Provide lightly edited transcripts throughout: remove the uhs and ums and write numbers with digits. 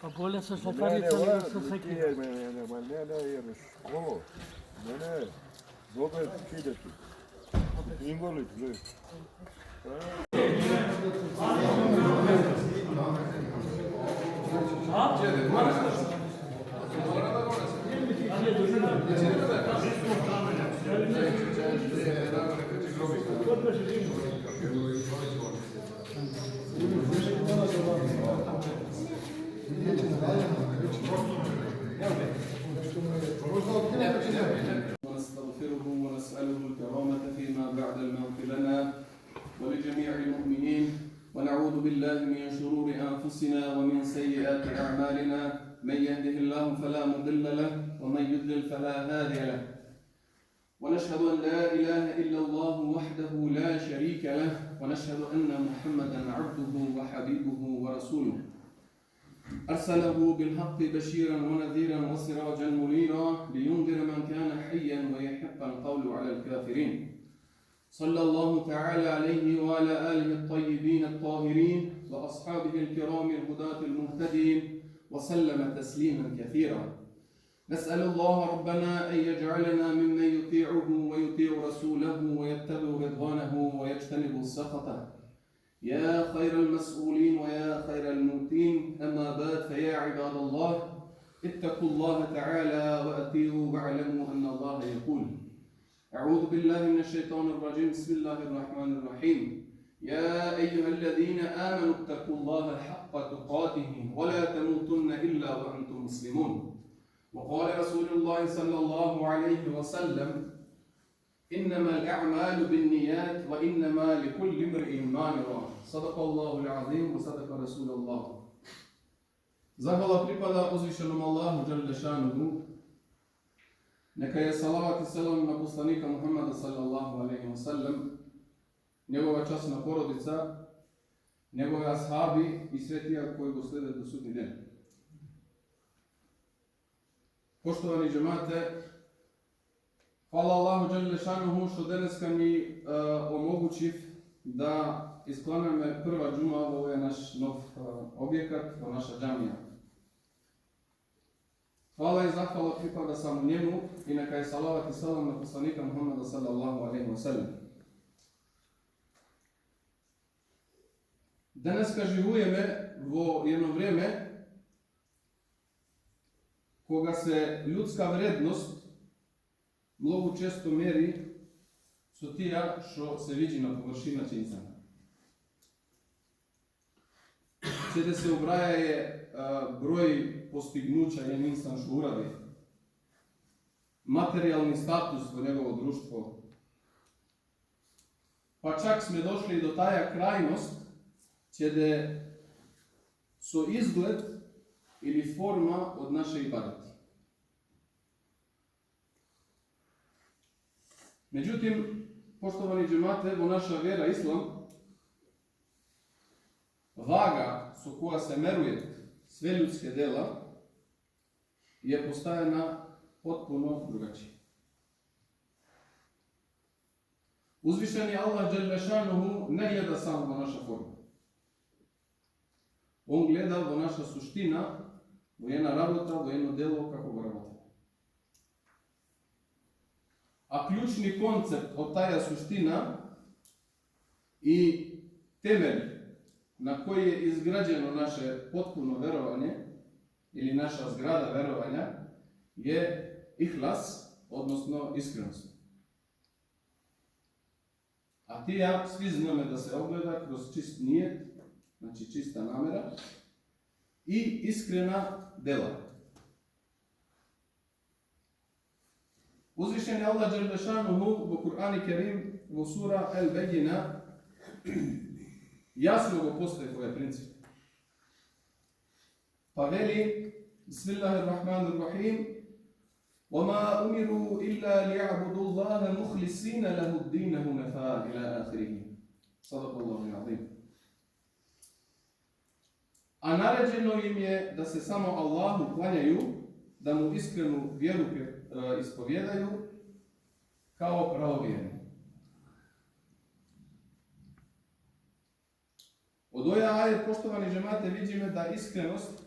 Pa bolje sa šakaricom nego sa sekirom. Ne, jer školo. Ne, dobro čideti. Invalid, gledaj. ونستغفره ونسأله الكرامة فيما بعد الموت لنا ولجميع المؤمنين ونعوذ بالله من شرور أنفسنا ومن سيئات أعمالنا من يهده الله فلا مضل له ومن يضلل فلا هادي له ونشهد أن لا إله إلا الله وحده لا شريك له ونشهد أن محمدا عبده وحبيبه ورسوله أرسله بالحق بشيرا ونذيرا وسراجا منيرا لينذر من كان حيا ويحق القول على الكافرين صلى الله تعالى عليه وعلى آله الطيبين الطاهرين وأصحابه الكرام الهداة المهتدين وسلم تسليما كثيرا نسأل الله ربنا أن يجعلنا ممن يطيعه ويطيع رسوله ويتبع رضوانه ويجتنب سخطه يا خير المسؤولين ويا خير المؤتين أما بعد فيا عباد الله اتقوا الله تعالى وأطيعوا واعلموا أن الله يقول أعوذ بالله من الشيطان الرجيم بسم الله الرحمن الرحيم يا أيها الذين آمنوا اتقوا الله حق تقاته ولا تموتن إلا وأنتم مسلمون وقال رسول الله صلى الله عليه وسلم إنما الأعمال بالنيات وإنما لكل امرئ ما نوى صدق الله العظيم وصدق رسول الله. Zahvala pripada uzvišenom Allahu dželle šanuhu. Neka je salavat i selam na poslanika Muhammada sallallahu alejhi ve sellem, njegova časna porodica, njegove ashabi i svetija koji go slede do sudnji den. Poštovani džemate, hvala Allahu dželle šanuhu što deneska mi omogućiv da isklaname prva džuma, ovo je naš nov objekat, to naša džamija. Hvala i zahvala pripada samo njemu i neka je salavat i salam na poslanika Muhammada sallallahu alejhi ve sellem. Deneska živujeme vo jedno vreme koga se ljudska vrednost mnogo često meri со тија што се види на површината инсана. Че да се обрајае број постигнуќа еден инсан што уради, материјални статус во негово друштво, па чак сме дошли до таја крајност, че да со изглед или форма од наша ибадет. Меđutim, poštovani džemate, во наша вера ислам, вага со која се мерујат све људске дела е поставена потпуно другачи. Узвишени Аллах џелле шануху не гледа само во наша форма. Он гледа во наша суштина, во една работа, во едно дело како го работа. А клучни концепт од таја суштина и темел на кој е изграđено наше потпуно верување или наша зграда верувања е ихлас, односно искреност. А тија сви знаме да се огледа кроз чист ниет, значи чиста намера и искрена дела. Uzvišeni Allah dželle šanuhu во Кур'ан Керим во сура Ал-Бајина јасно го постави овој принцип. Па вели: Бисмиллахир-рахманир-рахим: وَمَا أُمِرُوا إِلَّا لِيَعْبُدُوا اللَّهَ مُخْلِصِينَ لَهُ الدِّينَ حُنَفَاءَ إِلَى آخِرِهِ. صدق الله العظيم. А нареđeno им je da se samo Allahu klanjaju, da mu iskrenu vjeru ispovjedaju kao pravovjerni. Od oja ajet, poštovani džemate, vidimo da iskrenost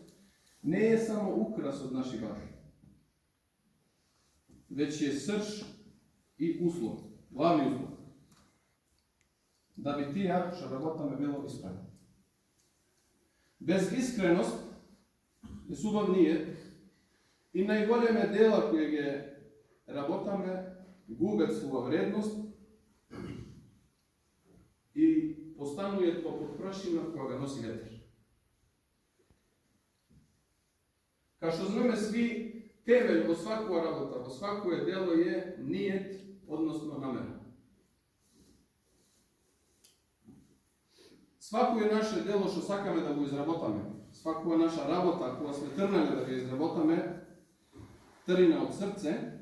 не je samo ukras od naših baš, već je srž i uslov, glavni uslov, da bi tija što работаме bilo ispravno. Bez iskrenost je subov nije i najgoljeme dela koje je работаме губят своја вредност и постанујат попут прашина која го носи ветер. Као што знаеме сви, темел во свакова работа, во свакое дело е ниет, односно намера. Свакое наше дело што сакаме да го изработаме, свакова наша работа која сме трнали да го изработаме, трина од срце,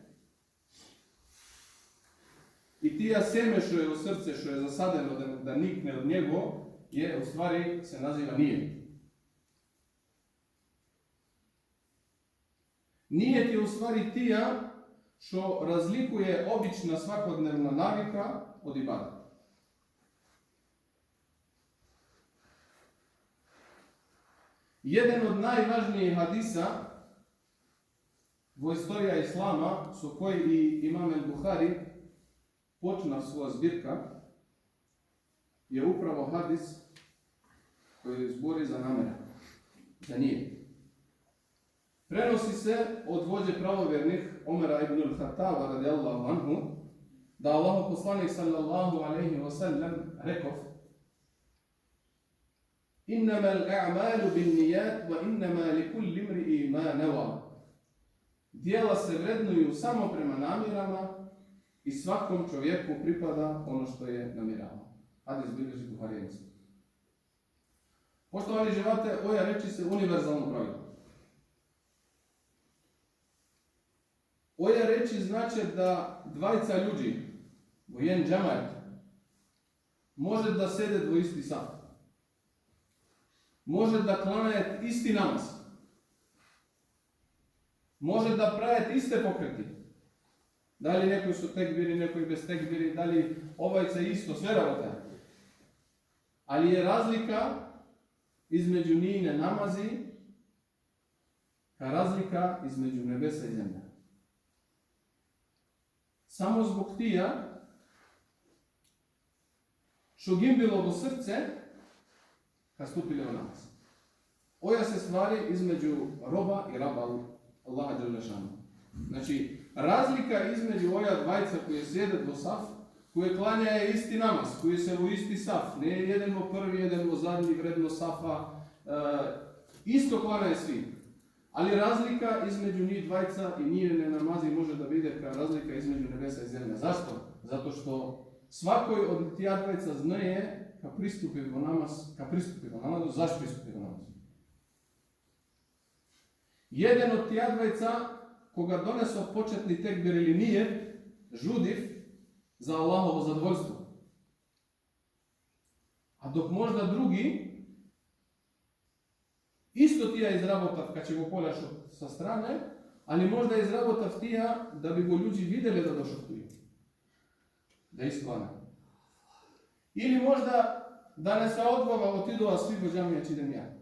и тија семе што е во срце, што е засадено да никне од него, е, у ствари, се назива ниет. Ниет е у ствари тија што разликуе обична свакодневна навика од ибадет. Еден од најважнији хадиса во историја ислама, со кој и имам Бухари почна своја збирка, je upravo hadis koji zbori za namera, za nije. Prenosi se od vođe pravovjernih Omera ibn al-Khattaba radijallahu anhu, da Allahu poslanik sallallahu alejhi ve sellem rekao: "Innama al-a'malu bin-niyat wa innama likulli imri'in ma nawa." Djela se vrednuju samo prema namjerama i svakom čovjeku pripada ono što je namjeravao. Hadis bilježi Buhari i Muslim. Poštovani živate, oja reči se univerzalno pravilo. Oja reči znači da dvajca ljudi u jedan džamajet može da sede dvo isti sat. Može da klanajet isti namaz. Može da prajet iste pokreti. Da li nekoj su tekbiri, nekoj bez tekbiri, da li ovajca isto, sve rabota. Ali je razlika između njine namazi ka razlika između nebesa i zemlja. Samo zbog tija što gim bilo do srce kad stupili u namaz. Oja se stvari između roba i raba Allaha dželešanu. Znači, razlika između oja dvajca koji sjede do saf, koji klanja je isti namaz, koji se u isti saf, ne jedan u prvi, jedan u zadnji vredno safa, isto klanja je svi. Ali razlika između njih dvajca i njihove namazi može da vide kao razlika između nebesa i zemlje. Zašto? Zato što svakoj od tija dvajca znaje ka pristupi do namazu, zašto pristupi do namazu. Jedan od tija dvajca koga doneso početni tekbir ili nije, žudiv za Allahovo zadovoljstvo. A dok možda drugi isto tija izrabotav kad će go poljaš sa strane, ali možda izrabotav tija da bi go ljudi vidjeli da došao tu. Da isklana. Ili možda da ne se odvoga otidu, a svi go džamija čidem ja.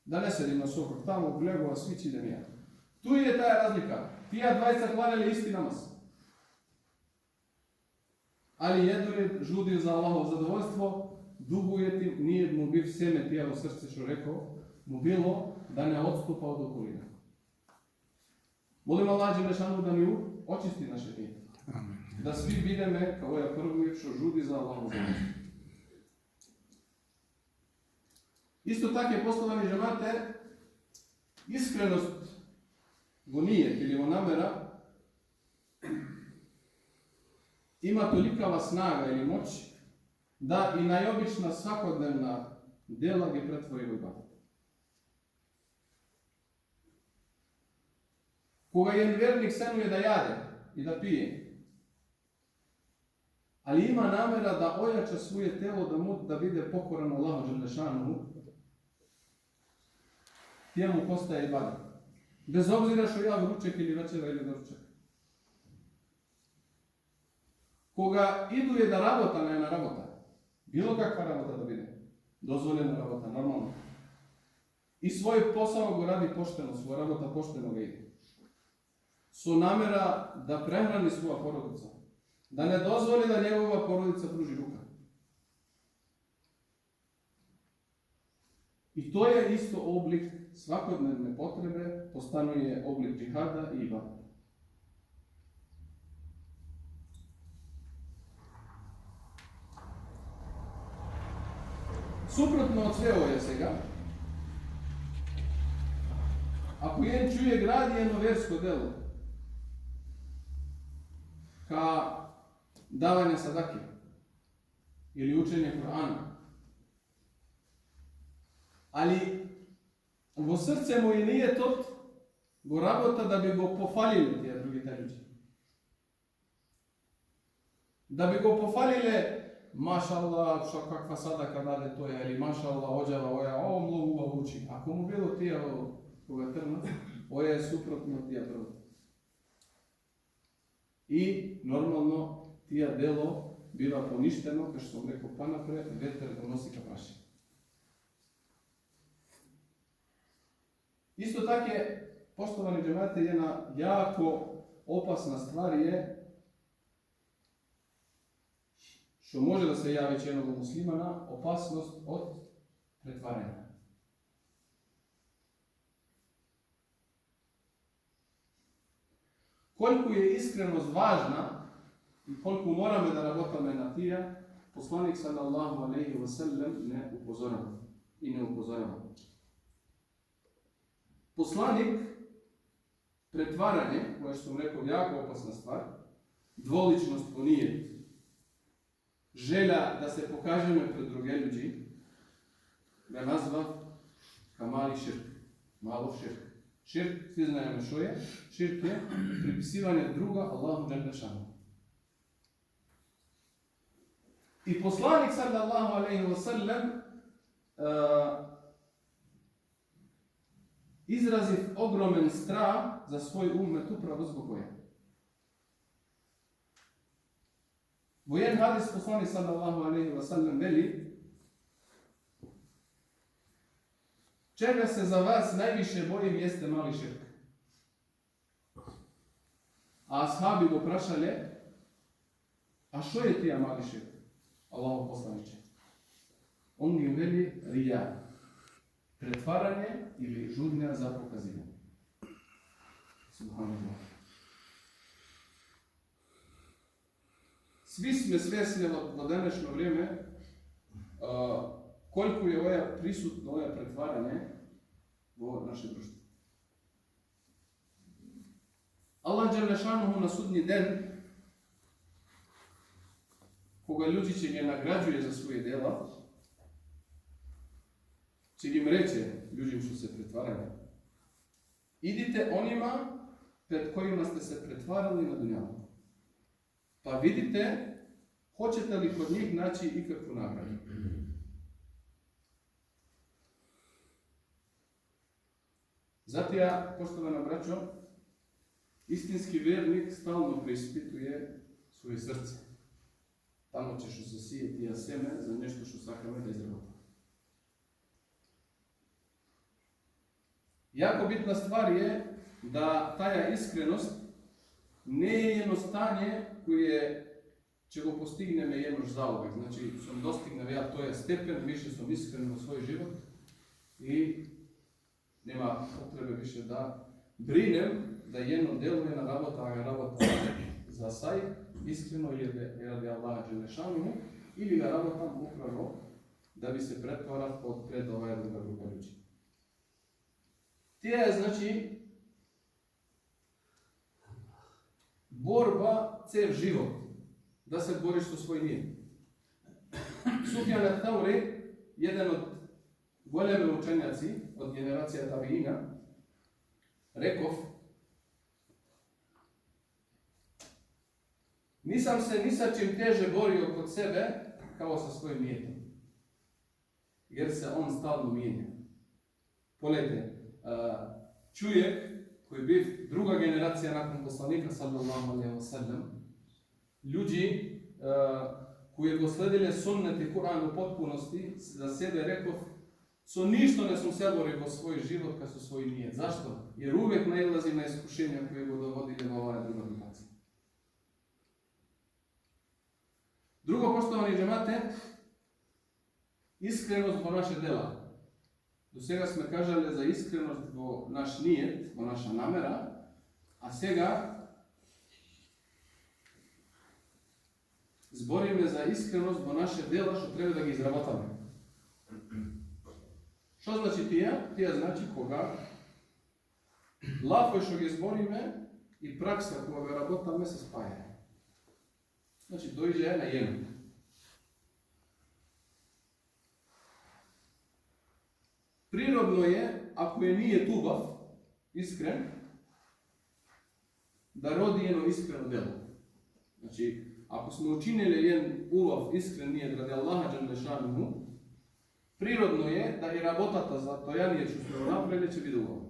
Da ne sedim na sokrog tamo u glegu, a svi čidem ja. Tu je ta razlika. Tija dvajca klanjali isti namaz. Ali jedno je žudio za Allahovo zadovoljstvo, duguje ti, nije mu bil seme tija u srce što rekao, mu bilo da ne odstupa od okolina. Molim Allah dželešanu da mi očisti naše tije. Da svi videme kao je prvi što žudi za Allahovo zadovoljstvo. Isto tako je, poštovani žemate, iskrenost go nijet ili go namera ima tolikava snaga ili moć da i najobična svakodnevna dela ga pretvori u ibadet. Koga jedan vjernik senuje da jade i da pije, ali ima namera da ojača svoje telo da bude pokoran Allahu dželešanu, tija mu postaje ibadet. Bez obzira što ja ruček ili večera ili doruček. Koga iduje da rabota, ne na rabota. Bilo kakva rabota da bude. Dozvoljena rabota, normalno. и свој посао го ради поштено, своја работа поштено го иде. Со намера да прехрани своја породица, да не дозволи да негова породица пружи рука. И тој е исто облик свакодневне потребе, постанува облик джихада и ибадет. Супротно од све ова сега, ако еден човек гради едно верско дело, ка давање садаки или учење Кур'ана, али во срце му и ниетот го работа да би го пофалиле тие другите луѓе. Да би го пофалиле, машалла, што каква садака даде тој, или машалла, оđава оја, о, многу убаво учи. Ако му било тие кога трнат, оја е супротно од тие прво. И нормално тие дело бива поништено, кај што рекол понапред, ветер го носи ка праши. Исто така, поштовани џемати, една јако опасна ствар е што може да се јави членот од муслимана, опасност од претварање. Колку е искреност важна и колку мораме да работаме на тие, посланик салаллаху алейхи ва селем не упозорава и не упозорава. Посланик, претварање, кое што рекол јако опасна ствар, дволичност во ние, желја да се покажеме пред други луѓе, га назвав камали ширк, малов ширк. Ширк, сви знаеме што е, ширк е приписивање друга Аллаху џелле шану. И посланик салаллаху алейхи ва селем изразив огромен страх за свој уммет управо због која. Во еден хадис посланик салаллаху алейхи ва селем вели: чега се за вас највише боим јесте мали ширк. А асхаби го прашале: а што е тие мали ширк? Аллаху посланиче. Он ги вели рија, претварање или жудња за показивање. Субханаллах. Сви сме свесни во денешно време колку е оја присутно оја претварање во наше друштво. Аллах џелле шануху на судни ден, кога луѓе ќе ги награđuje за своји дела, ќе ги рече луѓе што се претварање: идите онима пред којима сте се претварали на дуњава. Па видите, хочете ли код нив наći икакву награду. Затоа, поштована браќо, истински верник стално преиспитуе своје срце. Тамо ќе што се сие тие семе за нешто што сакаме да изработиме. Јако битна ствар е да таја искреност не е едно стање кое ќе го постигнеме еднош заувек. Значи, сум достигнал ја тој степен, више сум искрен во свој живот и нема потребе више да бринем да едно дело е на работа, а работа за сај, искрено или ради Аллаха џелле шануху, или да работам управо да би се претварав пред оваа друга група луѓе. Тие е, значи, борба цел живот, да се бориш со свој ниет. Суфјан ат-Таури, еден од големи учењаци од генерација табиина, реков: нисам се ни са чим теже борио код себе као со својим ниетом. Јер се он стално мијења. Полете, човек кој бив друга генерација након посланика саллаллаху алейхи ва селем, луѓе кои го следеле суннет и Кур'ан во потпуности, за себе реков: Со ништо не сум се борил во свој живот ка со свој ниет. Зашто? Jer uvek наилази на искушенија кои го доводиле во оваа друга локација. Друго, поштовани џемате, искреност во наше дела. До сега сме кажале за искреност во наш ниет, во наша намера, а сега збориме за искреност во наше дела што треба да ги изработаме. Што значи тие? Тие значи кога лафој што ги збориме и пракса кога го работаме се спаја. Значи дојде на едно. Природно е, ако е нијет убав, искрен, да роди едно искрено дело. Значи, ако сме учинили еден убав, искрен нијет ради Аллаха џеле шануху, природно е да и работата за тоја нијет што сме го направиле ќе биде убава.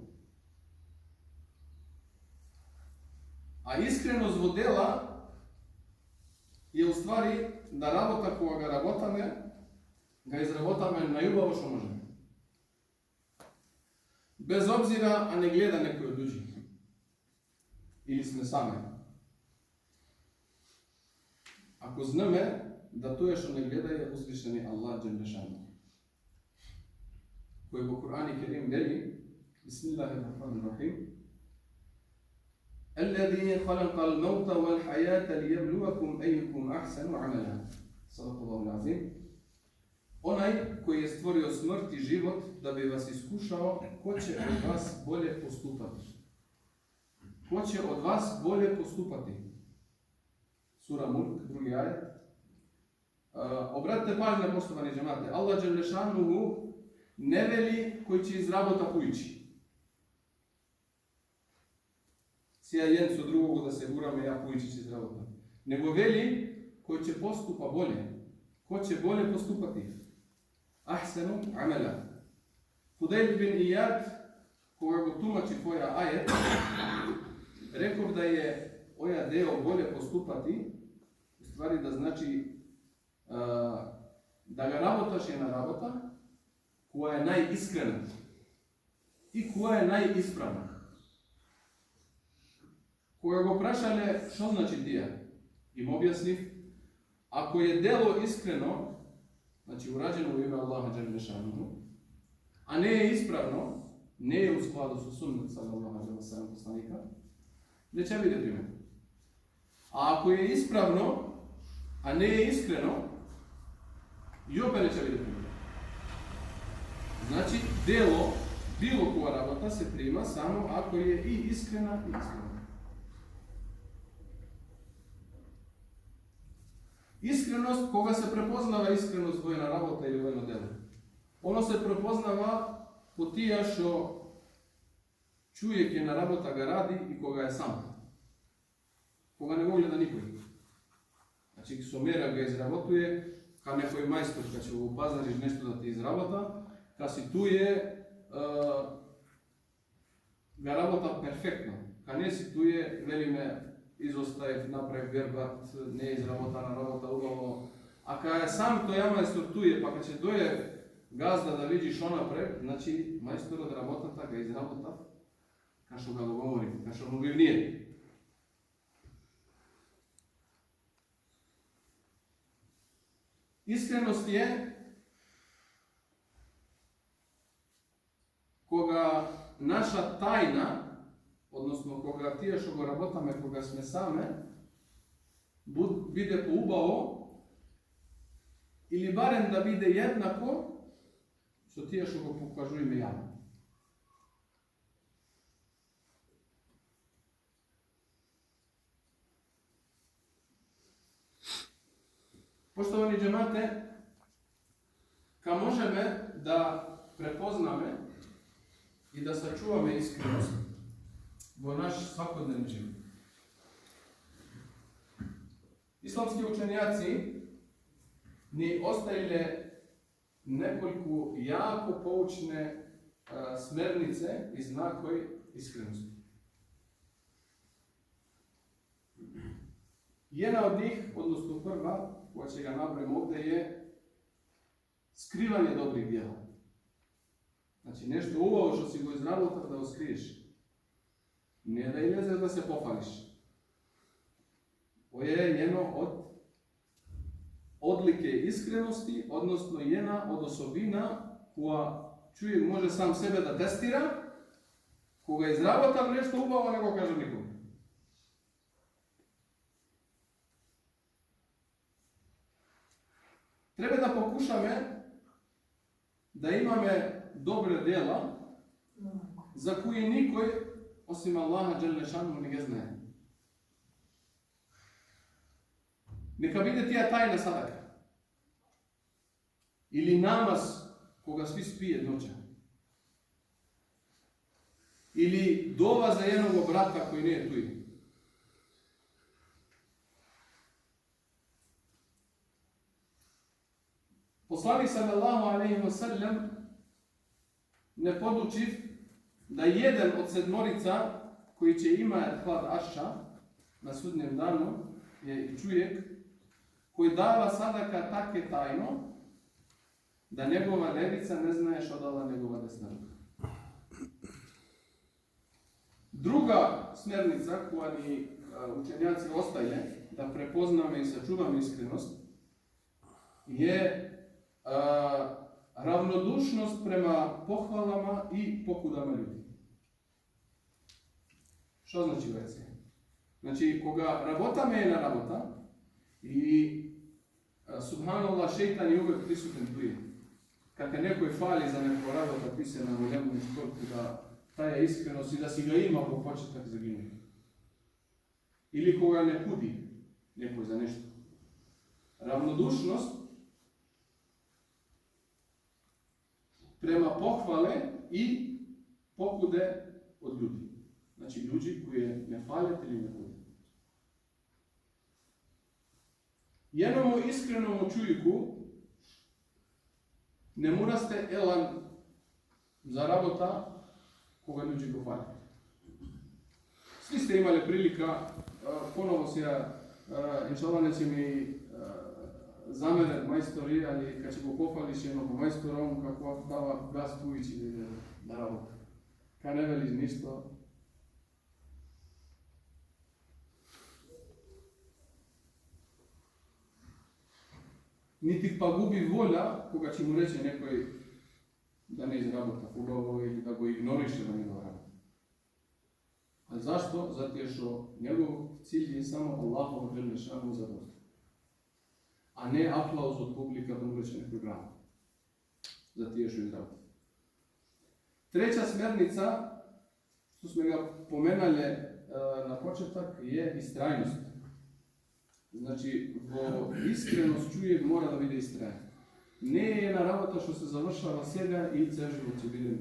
А искреност во дела е уствари да работа кога ga работаме, ga изработаме најубаво што можеме. Без обзира, а не гледа некој од луѓе. Или сме сами. Ако знаме да тоа што не гледа е узвишени Аллах џеле шануху. Кој во Кур'ан Керим вели: Бисмиллахир-рахманир-рахим. الذي خلق الموت والحياة ليبلوكم أيكم أحسن عملا. صدق الله العظيم. Онај кој е створио смрт и живот да би вас искушао, кој ќе од вас боле поступати. Кој ќе од вас боле поступати. Сура Мулк, други ајет. Обратете пажња, поштовани џемате. Аллах џеле шануху не вели кој ќе изработа поичи. Сија еден со другого да се гураме, ја поичи ќе изработам. Него вели кој ќе поступа боле. Кој ќе боле поступати. Ахсену амела. Фудейл бин Ијад, кога го тумачи тоја ајет, реков да е оја део боле поступати, уствари да значи да га работаш една работа која е најискрена и која е најисправна. Кога го прашале што значи тие, им објаснив, ако е дело искрено, значи ураđено во име Аллаха џеле шануху, а не е исправно, не е у складу со суннет салаллаху алейхи ва салем посланика, не ќе биде примено. А ако е исправно, а не е искрено, и опet не ќе биде примено. Значи, дело, било која работа се прима само ако е и искрена и искрена. Искреност, кога се препознава искреност во една работа или во едно дело. Оно се препознава по тие што човек на работа га ради и кога е сам. Кога не го гледа никој. Значи, со мера га изработуе, ка некој мајстор, ка ќе го пазариш нешто да ти изработа, ка си туе га работа перфектно. Ка не си туе, велиме, изоставив, направив вербат, не е изработана работа убаво. А кога е сам тој мајстор туе, па кога ќе дојде газда да види што направи, значи мајсторот работата га изработа, ка што га го говори, ка што му ние. Искреност е кога наша тајна, односно кога тие што го работаме, кога сме саме, биде поубаво или барем да биде еднако со тие што го покажуваме јавно. Поштовани џемате, ка можеме да препознаме и да сачуваме искреност во наш свакодневен живот. Исламски учењаци ни оставиле неколку јако поучне смернице и знакои искрености. Една од нив, односно прва, која ќе га наброим овде, е скривање добри дела. Значи нешто убаво што си го изработав да го скриеш. Не да излезеш да се пофалиш. Ова е едно од одлике искрености, односно една од особина која човек може сам себе да тестира, кога изработам нешто убаво не го кажам никому. Треба да покушаме да имаме добре дела за кои никој осим Аллаха џеле шану не ги знае. Нека биде тие тајна садака. Или намаз кога сви спијат ноќа. Или дова за едного брата кој не е туј. Посланик салаллаху алейхи ва саллем не подучив да еден од седморица кои ќе имаат хлад аша на судниот дан е човек кој дава садака таке тајно да негова левица не знае што дала негова десна рука. Друга смерница која ни учењаци остаје да препознаме и сачуваме искреност е равнодушност према похвалама и покудама луѓе. Што значи веќе? Значи, кога работаме на работа и субханаллах шејтан е увек присутен туи. Кога некој фали за некоја работа писана во левни спорт да таа искреност и да си ga има во почеток загине. Или кога не куди некој за нешто. Равнодушност према похвале и покуде од луѓе. Значи, луѓе кои не фалят или не кудат. Едному искреному човеку не му расте елан за работа кога луѓе го фалят. Сви сте имале прилика, поново сега, иншалла не ќе ми замерат мајстори, али кога ќе го пофалиш едно по мајстором, како дава газ тујчи да работа. Ка не велиш ништо. Нити па губи воља кога ќе му рече некој да не изработа убаво или да го игнорише да не го работа. А зашто? Затоа што негов cilj е само Аллахово џеле шану задоволство. А не аплауз од публика да му рече некој браво. За тие што изработа. Трета смерница, што сме ga поменале на почеток, е истрајност. Значи, во искреност човек мора да биде истраен. Не е една работа што се завршава сега и цел живот ќе биде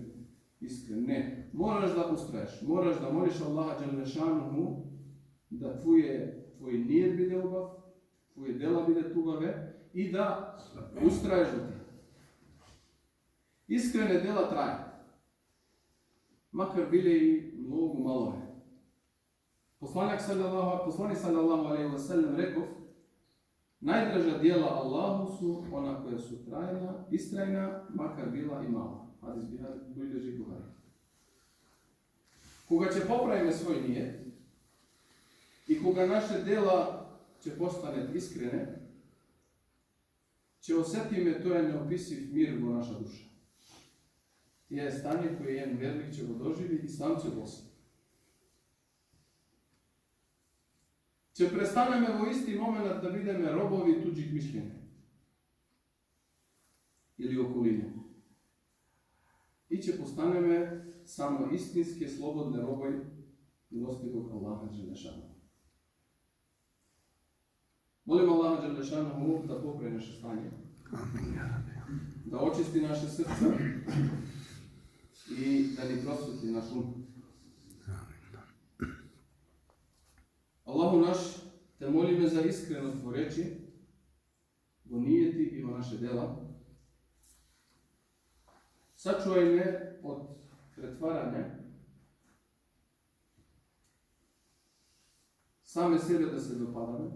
искрен. Не. Мораш да устраеш. Мораш да молиш Аллаха џеле шануху да твој ниет биде убав, твои дела бидат убаве и да устраеш во тие. Искрене дела трајат. Макар биле и многу малове. Посланик салаллаху алейхи ва саллем реков: најдржа дела Аллаху су она која су трајна, истрајна, макар била и мала. Хадис билежи Бухари. Кога ќе поправиме свој ниет и кога наше дела ќе постанат искрене, ќе осетиме тој неописив мир во наша душа. Тие е стanje кој еден верник ќе го доживи и сам ќе го осети. Ќе престанеме во исти момент да бидеме робови туѓих мишлења или околина. И ќе постанеме само истински слободни робови достигот Аллаха џеле шану. Молим Аллаха џеле шану да поправи наше стanje. Да очисти наше срца и да ни просветли наш ум. Аллаху наш, те молиме за искреност во речи, во нијети и во наше дела. Сачувај ме од претварање, саме себе да се допадаме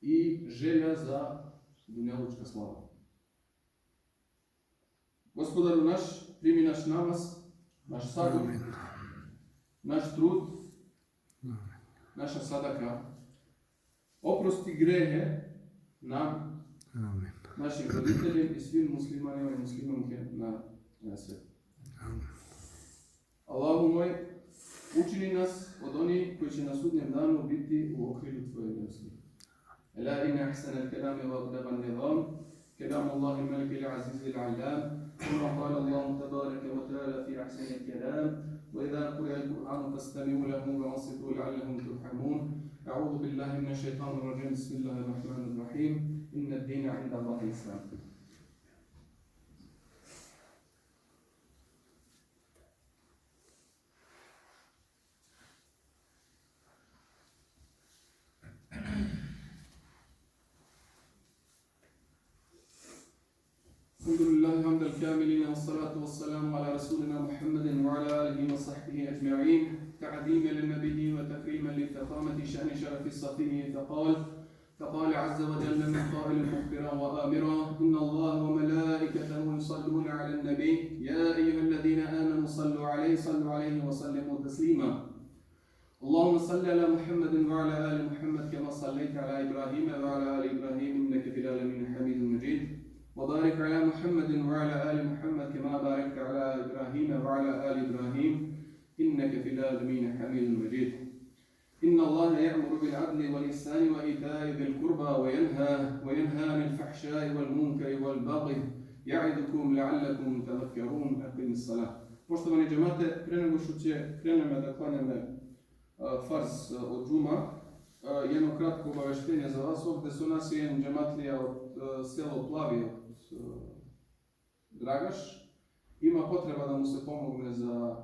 и желја за дуњалучка слава. Господару наш, primi naš namaz, naš sabur, naš trud, naša sadaka. Oprosti grehe nam, našim roditeljima i svim muslimanima i muslimanke na svijetu. Allahu moj, učini nas od onih koji će na sudnjem danu biti u okrilju Tvoje milosti. Ela inna ahsana al-kalami wa abdaba an-nizam, kalam Allahi al-Malik al-Aziz al-Allam, kama qala Allahu tabaraka wa ta'ala fi ahsani al-kalam, wa idha quri'a al-Qur'anu fastami'u lahu wa ansitu la'allakum turhamun. A'udhu billahi minash shaitanir rajim. Bismillahir rahmanir rahim. Inna ad-dina 'inda Allahi al-Islam. الحمد لله حمد الكاملين والصلاة والسلام على رسولنا محمد وعلى آله وصحبه أجمعين تعظيما للنبي وتكريما لفخامة شأن شرف الصفي فقال عز وجل من قائل مخبرا وآمرا إن الله وملائكته يصلون على النبي يا أيها الذين آمنوا صلوا عليه وسلموا تسليما اللهم صل على محمد وعلى آل محمد كما صليت على إبراهيم وعلى آل إبراهيم إنك في العالمين حميد مجيد وبارك على محمد وعلى آل محمد كما باركت على إبراهيم وعلى آل إبراهيم إنك في العالمين حميد مجيد إن الله يأمر بالعدل والإحسان وإيتاء ذي القربى وينهى عن الفحشاء والمنكر والبغي يعظكم لعلكم تذكرون أقم الصلاة. Poštovani džemate, pre nego što krenemo da klanjamo farz od džuma, jedno kratko obaveštenje za vas. Ovdje su nas jedan džematlija od selo Plavi, od Dragaš. Ima potreba da mu se pomogne za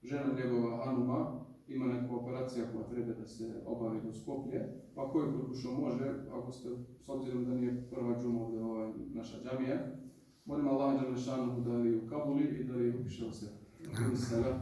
ženu njegova Hanuma. Ima neka operacija koja treba da se obavi do Skoplje. Pa koji pokušao može, ako ste, s obzirom da nije prva džuma ovdje naša džamija, molim Allah Đelešanu da vi ukabuli i da vi upiše u sve. Salam,